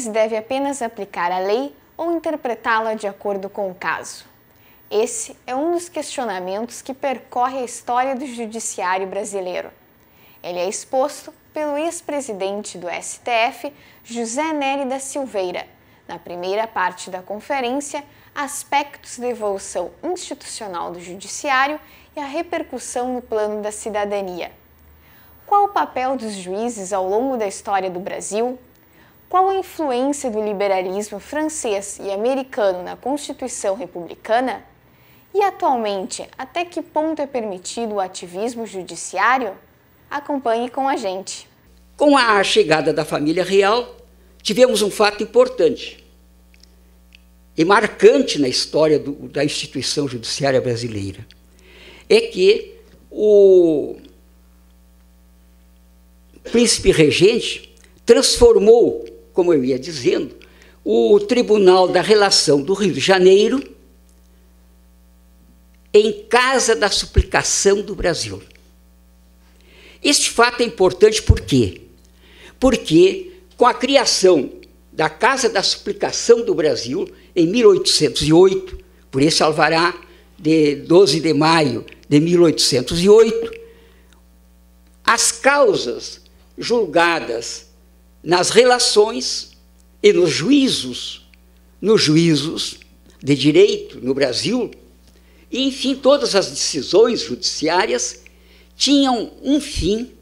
juiz deve apenas aplicar a lei ou interpretá-la de acordo com o caso? Esse é um dos questionamentos que percorre a história do judiciário brasileiro. Ele é exposto pelo ex-presidente do STF, José Nery da Silveira, na primeira parte da conferência, Aspectos da Evolução Institucional do Judiciário e a Repercussão no Plano da Cidadania. Qual o papel dos juízes ao longo da história do Brasil? Qual a influência do liberalismo francês e americano na Constituição republicana? E atualmente, até que ponto é permitido o ativismo judiciário? Acompanhe com a gente. Com a chegada da família real, tivemos um fato importante e marcante na história da instituição judiciária brasileira. É que o príncipe regente transformou, como eu ia dizendo, o Tribunal da Relação do Rio de Janeiro em Casa da Suplicação do Brasil. Este fato é importante por quê? Porque com a criação da Casa da Suplicação do Brasil, em 1808, por esse alvará de 12 de maio de 1808, as causas julgadas nas relações e nos juízos de direito no Brasil, e, enfim, todas as decisões judiciárias tinham um fim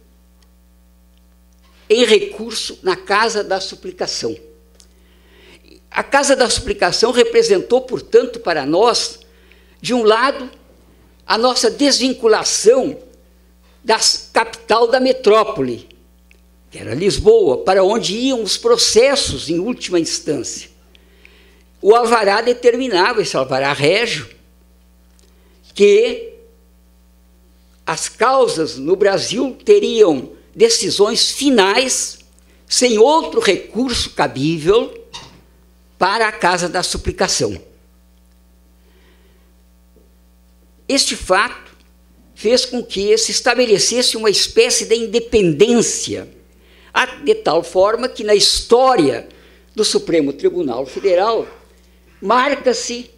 em recurso na Casa da Suplicação. A Casa da Suplicação representou, portanto, para nós, de um lado, a nossa desvinculação da capital da metrópole, que era Lisboa, para onde iam os processos em última instância. O alvará determinava, esse alvará régio, que as causas no Brasil teriam decisões finais, sem outro recurso cabível, para a Casa da Suplicação. Este fato fez com que se estabelecesse uma espécie de independência, de tal forma que na história do Supremo Tribunal Federal marca-se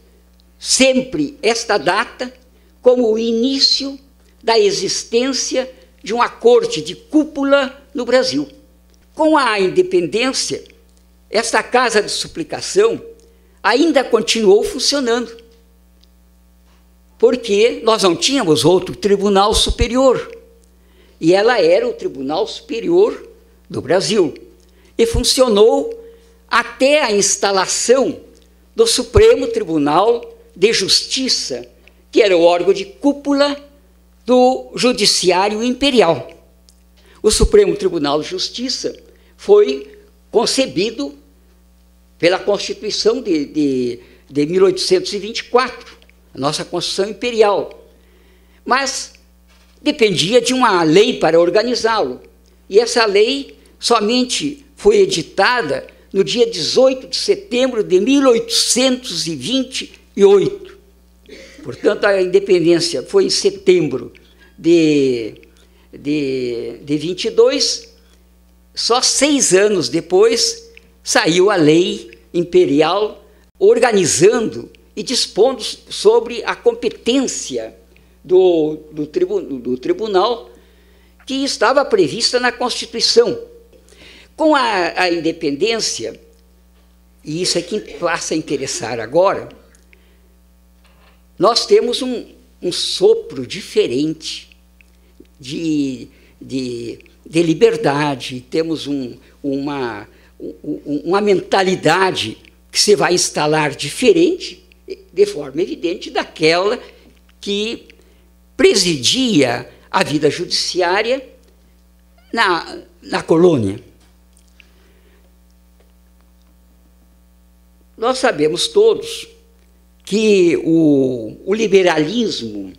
sempre esta data como o início da existência de uma corte de cúpula no Brasil. Com a independência, esta Casa de Suplicação ainda continuou funcionando, porque nós não tínhamos outro tribunal superior, e ela era o Tribunal Superior do Brasil, e funcionou até a instalação do Supremo Tribunal de Justiça, que era o órgão de cúpula do Judiciário Imperial. O Supremo Tribunal de Justiça foi concebido pela Constituição de 1824, a nossa Constituição Imperial, mas dependia de uma lei para organizá-lo, e essa lei somente foi editada no dia 18 de setembro de 1828. Portanto, a independência foi em setembro de 22, só 6 anos depois saiu a lei imperial organizando e dispondo sobre a competência do tribunal que estava prevista na Constituição. Com a independência, e isso é que passa a interessar agora, nós temos um sopro diferente de liberdade, temos uma mentalidade que se vai instalar diferente, de forma evidente, daquela que presidia a vida judiciária na colônia. Nós sabemos todos que o liberalismo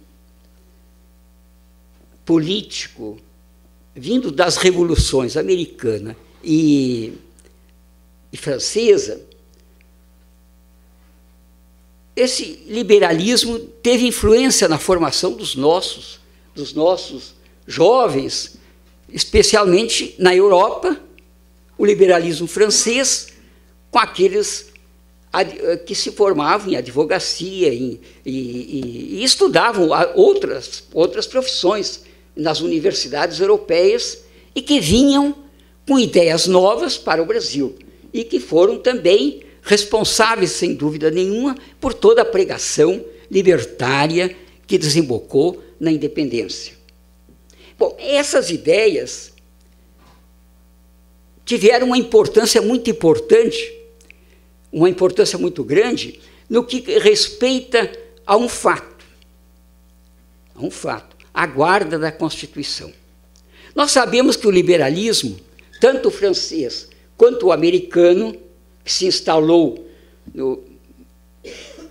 político, vindo das revoluções americana e francesa, esse liberalismo teve influência na formação dos nossos jovens, especialmente na Europa. O liberalismo francês com aqueles que se formavam em advocacia e estudavam outras profissões nas universidades europeias e que vinham com ideias novas para o Brasil e que foram também responsáveis, sem dúvida nenhuma, por toda a pregação libertária que desembocou na independência. Bom, essas ideias tiveram uma importância muito importante, uma importância muito grande no que respeita a um fato, a guarda da Constituição. Nós sabemos que o liberalismo, tanto o francês quanto o americano, que se instalou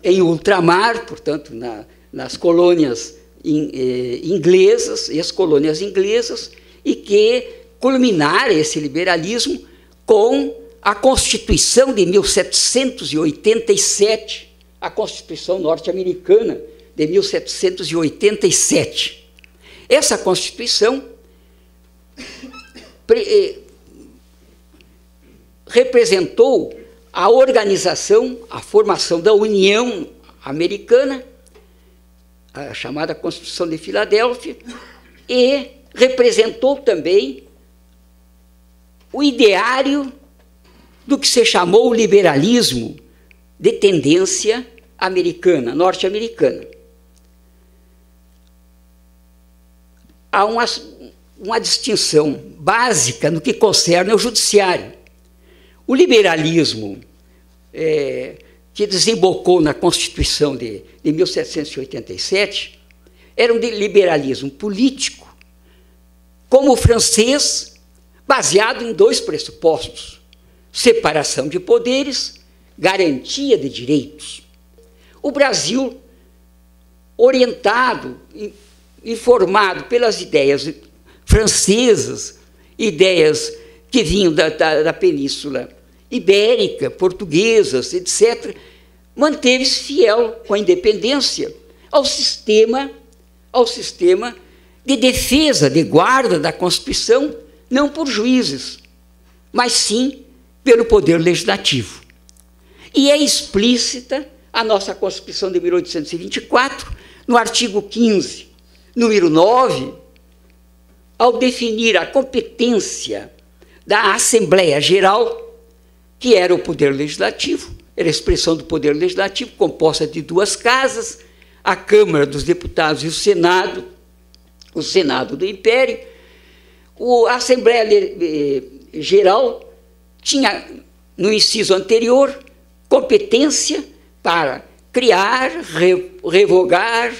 em ultramar, portanto, nas colônias inglesas, ex-colônias inglesas, e que culminaram esse liberalismo com a Constituição de 1787, a Constituição norte-americana de 1787. Essa Constituição representou a organização, a formação da União Americana, a chamada Constituição de Filadélfia, e representou também o ideário do que se chamou o liberalismo de tendência americana, norte-americana. Há uma distinção básica no que concerne ao judiciário. O liberalismo que desembocou na Constituição de 1787 era um liberalismo político, como o francês, baseado em dois pressupostos: separação de poderes, garantia de direitos. O Brasil, orientado, informado pelas ideias francesas, ideias que vinham da Península Ibérica, portuguesas, etc., manteve-se fiel com a independência ao sistema de defesa, de guarda da Constituição, não por juízes, mas sim pelo poder legislativo. E é explícita a nossa Constituição de 1824, no artigo 15, número 9, ao definir a competência da Assembleia Geral, que era o poder legislativo, era a expressão do poder legislativo, composta de duas casas, a Câmara dos Deputados e o Senado do Império. A Assembleia Geral tinha, no inciso anterior, competência para criar, revogar,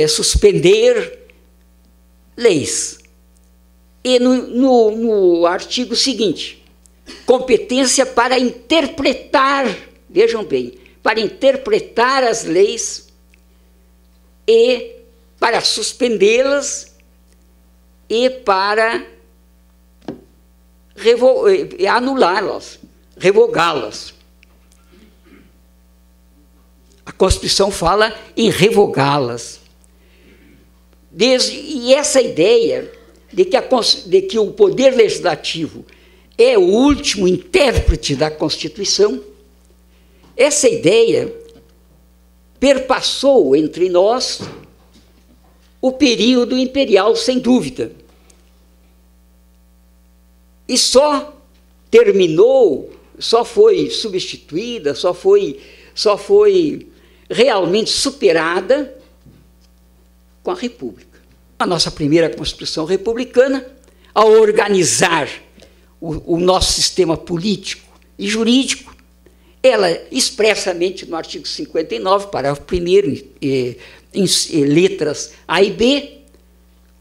suspender leis. E no artigo seguinte, competência para interpretar, vejam bem, para interpretar as leis e para suspendê-las e para anulá-las, revogá-las. A Constituição fala em revogá-las. E essa ideia de que o poder legislativo é o último intérprete da Constituição, essa ideia perpassou entre nós o período imperial, sem dúvida. E só terminou, só foi substituída, só foi realmente superada com a República. A nossa primeira Constituição republicana, ao organizar o nosso sistema político e jurídico, ela expressamente no artigo 59, parágrafo 1º, em letras A e B,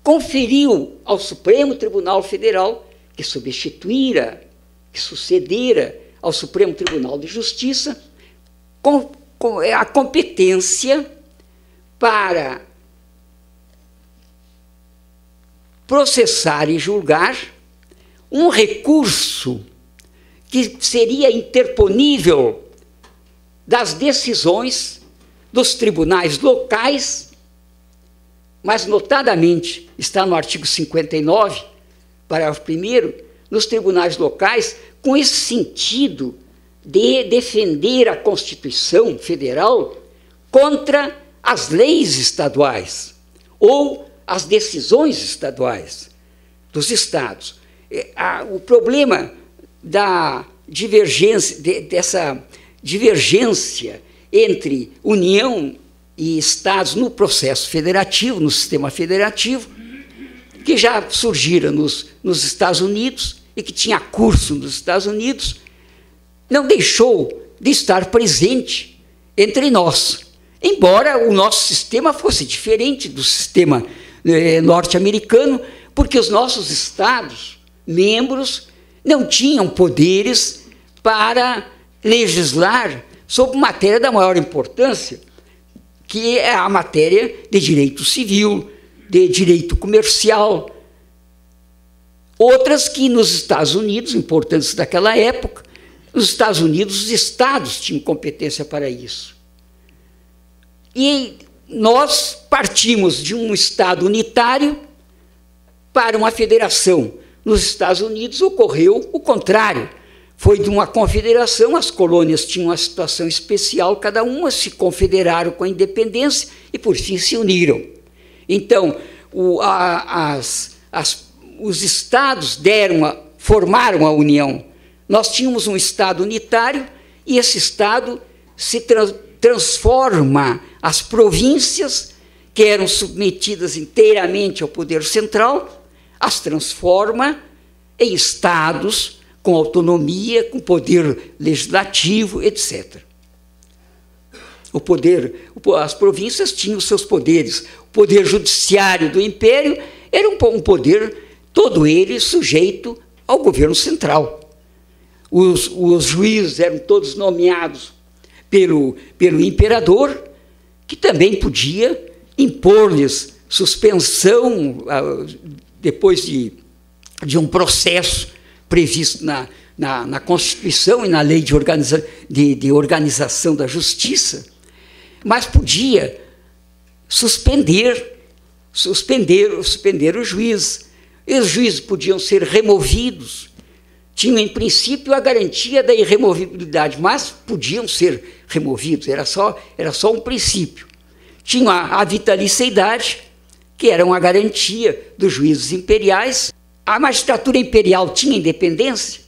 conferiu ao Supremo Tribunal Federal, que sucedera ao Supremo Tribunal de Justiça, a competência para processar e julgar um recurso que seria interponível das decisões dos tribunais locais, mas notadamente está no artigo 59, parágrafo 1º, nos tribunais locais, com esse sentido de defender a Constituição Federal contra as leis estaduais ou as decisões estaduais dos estados. O problema da divergência, dessa divergência entre União e estados no processo federativo, no sistema federativo, que já surgira nos Estados Unidos e que tinha curso nos Estados Unidos, não deixou de estar presente entre nós, embora o nosso sistema fosse diferente do sistema norte-americano, porque os nossos estados, membros, não tinham poderes para legislar sobre matéria da maior importância, que é a matéria de direito civil, de direito comercial, outras que nos Estados Unidos, importantes daquela época, nos Estados Unidos os estados tinham competência para isso. E nós partimos de um estado unitário para uma federação. Nos Estados Unidos ocorreu o contrário. Foi de uma confederação, as colônias tinham uma situação especial, cada uma se confederaram com a independência e, por fim, se uniram. Então, os estados formaram a União. Nós tínhamos um estado unitário e esse estado se transforma as províncias, que eram submetidas inteiramente ao poder central, as transforma em estados com autonomia, com poder legislativo, etc. As províncias tinham seus poderes. O poder judiciário do império era um poder, todo ele sujeito ao governo central. Os juízes eram todos nomeados pelo imperador, que também podia impor-lhes suspensão depois de um processo previsto na Constituição e na Lei de Organização da Justiça, mas podia suspender os juízes. E os juízes podiam ser removidos, tinham em princípio a garantia da irremovibilidade, mas podiam ser removidos, era só um princípio. Tinham a vitaliciedade, que era uma garantia dos juízes imperiais. A magistratura imperial tinha independência.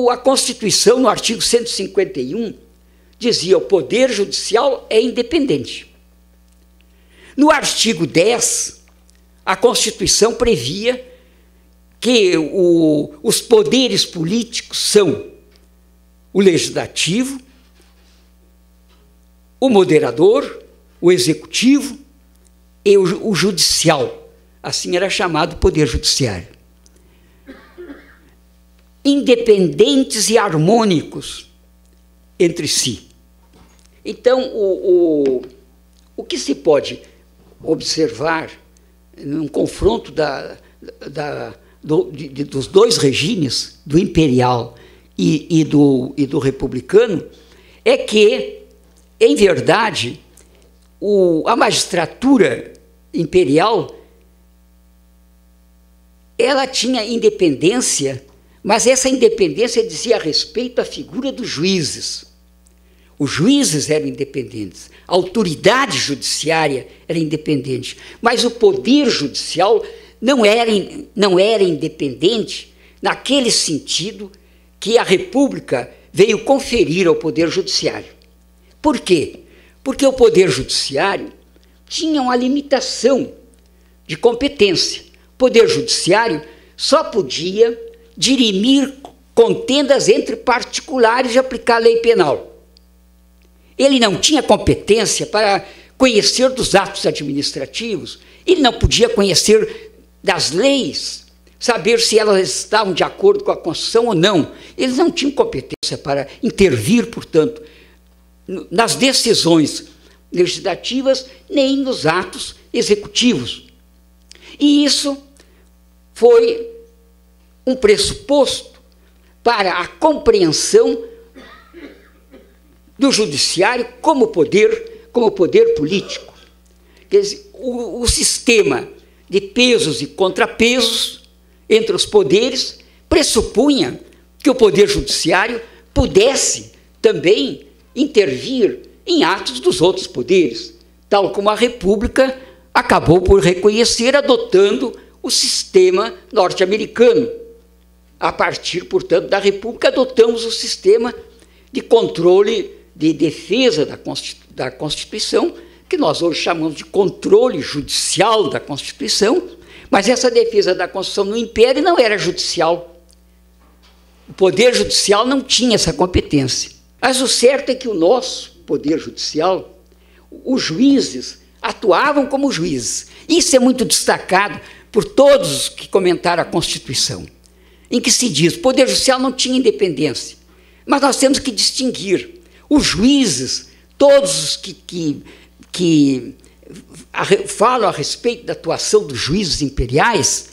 A Constituição, no artigo 151, dizia que o poder judicial é independente. No artigo 10, a Constituição previa que os poderes políticos são o legislativo, o moderador, o executivo e o judicial. Assim era chamado o poder judiciário. Independentes e harmônicos entre si. Então, o que se pode observar num confronto dos dois regimes, do imperial e do republicano, é que, em verdade, a magistratura imperial ela tinha independência, mas essa independência dizia respeito à figura dos juízes. Os juízes eram independentes, a autoridade judiciária era independente, mas o poder judicial não era independente naquele sentido que a República veio conferir ao poder judiciário. Por quê? Porque o poder judiciário tinha uma limitação de competência. O poder judiciário só podia dirimir contendas entre particulares e aplicar a lei penal. Ele não tinha competência para conhecer dos atos administrativos, ele não podia conhecer das leis, saber se elas estavam de acordo com a Constituição ou não. Eles não tinham competência para intervir, portanto, nas decisões legislativas nem nos atos executivos. E isso foi um pressuposto para a compreensão do judiciário como poder político. Quer dizer, o sistema de pesos e contrapesos entre os poderes pressupunha que o poder judiciário pudesse também intervir em atos dos outros poderes, tal como a República acabou por reconhecer, adotando o sistema norte-americano. A partir, portanto, da República, adotamos o sistema de controle, de defesa da Constituição, que nós hoje chamamos de controle judicial da Constituição, mas essa defesa da Constituição no Império não era judicial. O Poder Judicial não tinha essa competência. Mas o certo é que o nosso Poder Judicial, os juízes, atuavam como juízes. Isso é muito destacado por todos os que comentaram a Constituição, em que se diz que o Poder Judicial não tinha independência. Mas nós temos que distinguir os juízes, todos os que falam a respeito da atuação dos juízes imperiais.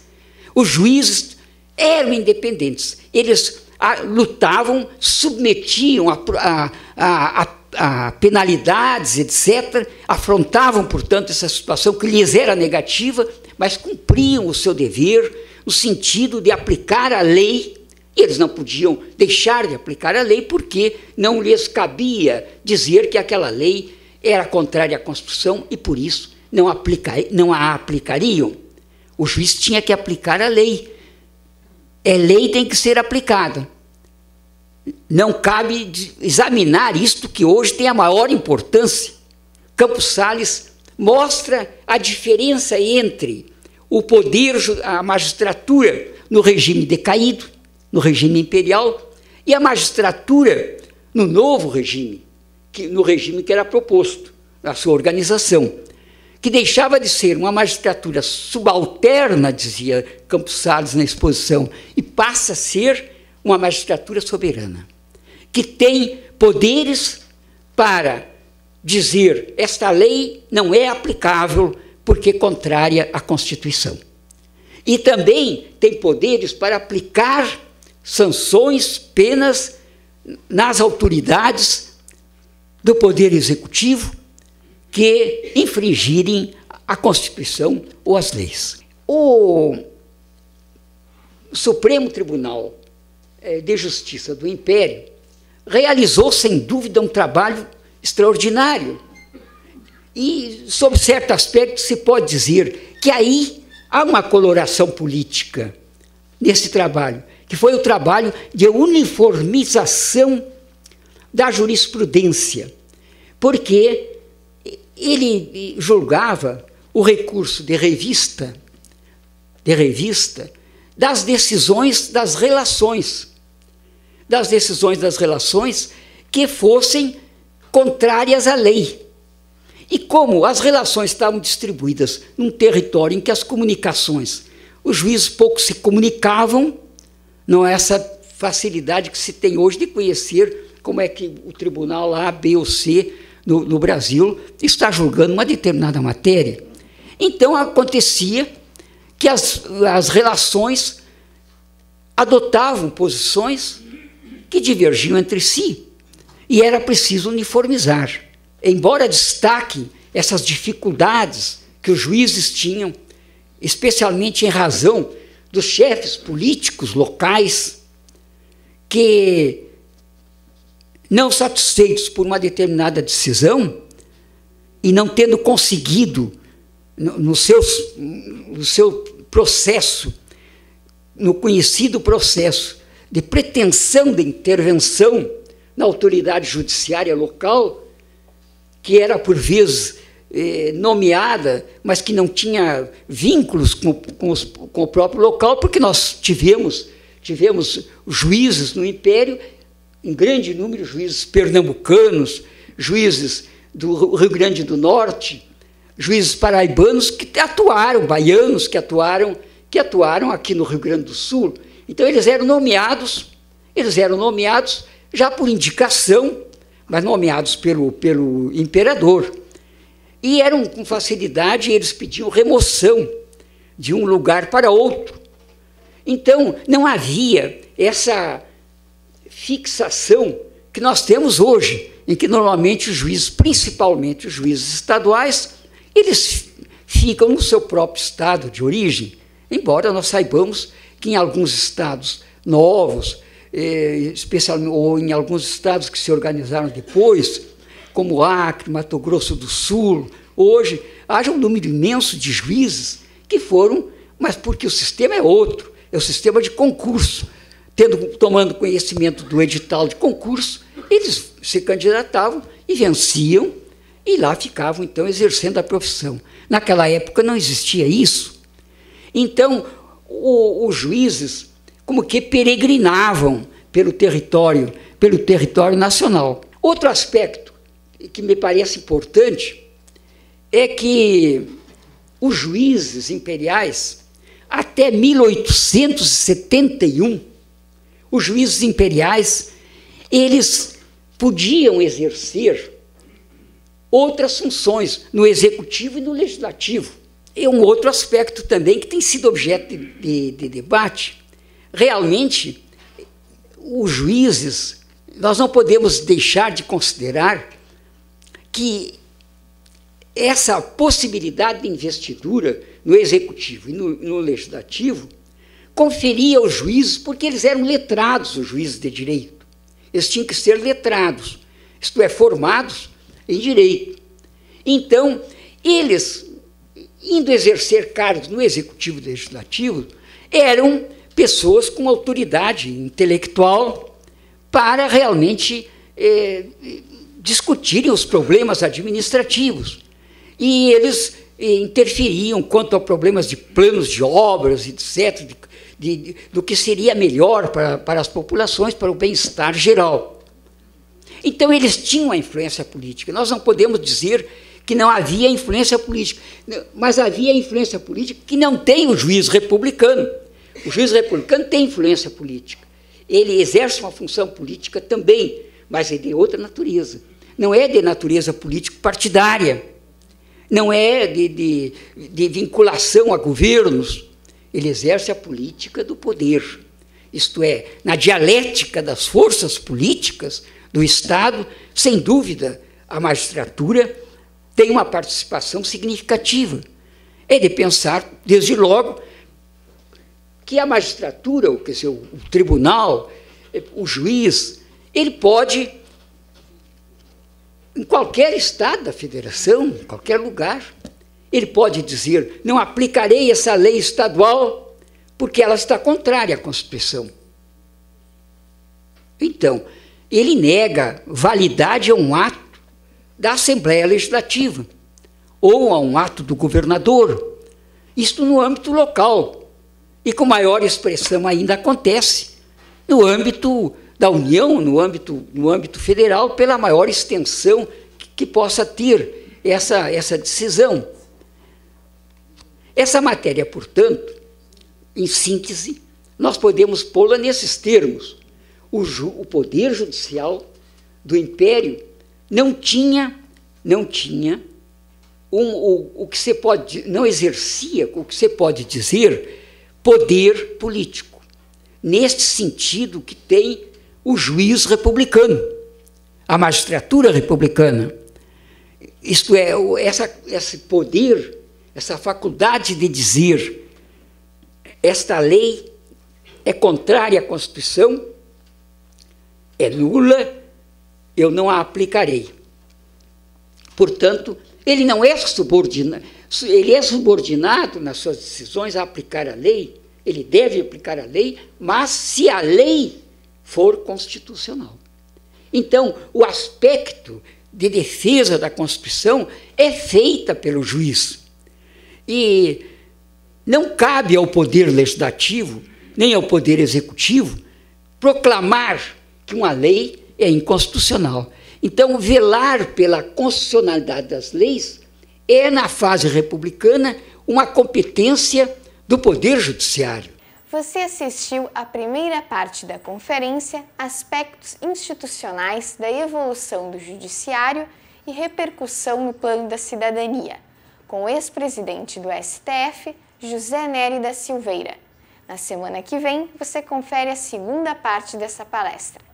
Os juízes eram independentes. Eles lutavam, submetiam a penalidades, etc., afrontavam, portanto, essa situação que lhes era negativa, mas cumpriam o seu dever no sentido de aplicar a lei. E eles não podiam deixar de aplicar a lei porque não lhes cabia dizer que aquela lei era contrária à Constituição e, por isso, não a aplicariam. O juiz tinha que aplicar a lei. Lei tem que ser aplicada. Não cabe examinar isto que hoje tem a maior importância. Campos Sales mostra a diferença entre o poder, a magistratura no regime decaído, no regime imperial, e a magistratura no novo regime, no regime que era proposto, na sua organização, que deixava de ser uma magistratura subalterna, dizia Campos Sales na exposição, e passa a ser uma magistratura soberana, que tem poderes para dizer esta lei não é aplicável porque é contrária à Constituição. E também tem poderes para aplicar sanções, penas nas autoridades do Poder Executivo que infringirem a Constituição ou as leis. O Supremo Tribunal de Justiça do Império realizou, sem dúvida, um trabalho extraordinário. E, sob certo aspecto, se pode dizer que aí há uma coloração política nesse trabalho, que foi o trabalho de uniformização da jurisprudência, porque ele julgava o recurso de revista das decisões das relações que fossem contrárias à lei. E como as relações estavam distribuídas num território em que as comunicações, os juízes pouco se comunicavam, não é essa facilidade que se tem hoje de conhecer como é que o tribunal A, B ou C no Brasil está julgando uma determinada matéria. Então acontecia que as relações adotavam posições que divergiam entre si e era preciso uniformizar. Embora destaque essas dificuldades que os juízes tinham, especialmente em razão dos chefes políticos locais que, não satisfeitos por uma determinada decisão e não tendo conseguido no seu processo, no conhecido processo de pretensão de intervenção na autoridade judiciária local, que era por vezes nomeada, mas que não tinha vínculos com o próprio local, porque nós tivemos juízes no Império, em grande número, juízes pernambucanos, juízes do Rio Grande do Norte, juízes paraibanos que atuaram, baianos que atuaram aqui no Rio Grande do Sul. Então eles eram nomeados já por indicação, mas nomeados pelo imperador. E eram com facilidade, eles pediam remoção de um lugar para outro. Então não havia essa fixação que nós temos hoje, em que normalmente os juízes, principalmente os juízes estaduais, eles ficam no seu próprio estado de origem, embora nós saibamos que em alguns estados novos, especialmente ou em alguns estados que se organizaram depois, como Acre, Mato Grosso do Sul, hoje, haja um número imenso de juízes que foram, mas porque o sistema é outro, é o sistema de concurso. Tomando conhecimento do edital de concurso, eles se candidatavam e venciam, e lá ficavam, então, exercendo a profissão. Naquela época não existia isso. Então, os juízes como que peregrinavam pelo território nacional. Outro aspecto que me parece importante é que os juízes imperiais, até 1871, os juízes imperiais, eles podiam exercer outras funções no executivo e no legislativo. É um outro aspecto também que tem sido objeto de debate. Realmente, os juízes, nós não podemos deixar de considerar que essa possibilidade de investidura no executivo e no legislativo conferia aos juízes, porque eles eram letrados, os juízes de direito. Eles tinham que ser letrados, isto é, formados em direito. Então, eles, indo exercer cargos no executivo e legislativo, eram pessoas com autoridade intelectual para realmente discutirem os problemas administrativos. E eles interferiam quanto a problemas de planos de obras, etc., do que seria melhor para as populações, para o bem-estar geral. Então, eles tinham a influência política. Nós não podemos dizer que não havia influência política, mas havia influência política que não tem o juiz republicano. O juiz republicano tem influência política. Ele exerce uma função política também, mas é de outra natureza. Não é de natureza político-partidária, não é de vinculação a governos. Ele exerce a política do poder. Isto é, na dialética das forças políticas do Estado, sem dúvida, a magistratura tem uma participação significativa. É de pensar, desde logo, que a magistratura, quer dizer, o tribunal, o juiz, ele pode, em qualquer estado da federação, em qualquer lugar, ele pode dizer: não aplicarei essa lei estadual porque ela está contrária à Constituição. Então, ele nega validade a um ato da Assembleia Legislativa ou a um ato do governador. Isto no âmbito local. E com maior expressão ainda acontece no âmbito da União, no âmbito federal, pela maior extensão que possa ter essa decisão. Essa matéria, portanto, em síntese, nós podemos pô-la nesses termos. O Poder Judicial do Império não exercia o que se pode dizer poder político, neste sentido que tem o juiz republicano, a magistratura republicana. Isto é, esse poder, essa faculdade de dizer: esta lei é contrária à Constituição, é nula, eu não a aplicarei. Portanto, ele não é subordinado, ele é subordinado nas suas decisões a aplicar a lei, ele deve aplicar a lei, mas se a lei for constitucional. Então, o aspecto de defesa da Constituição é feita pelo juiz. E não cabe ao Poder Legislativo, nem ao Poder Executivo, proclamar que uma lei é inconstitucional. Então, velar pela constitucionalidade das leis é, na fase republicana, uma competência do Poder Judiciário. Você assistiu à primeira parte da conferência Aspectos Institucionais da Evolução do Judiciário e Repercussão no Plano da Cidadania, com o ex-presidente do STF, José Nery da Silveira. Na semana que vem, você confere a segunda parte dessa palestra.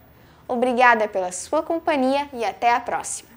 Obrigada pela sua companhia e até a próxima!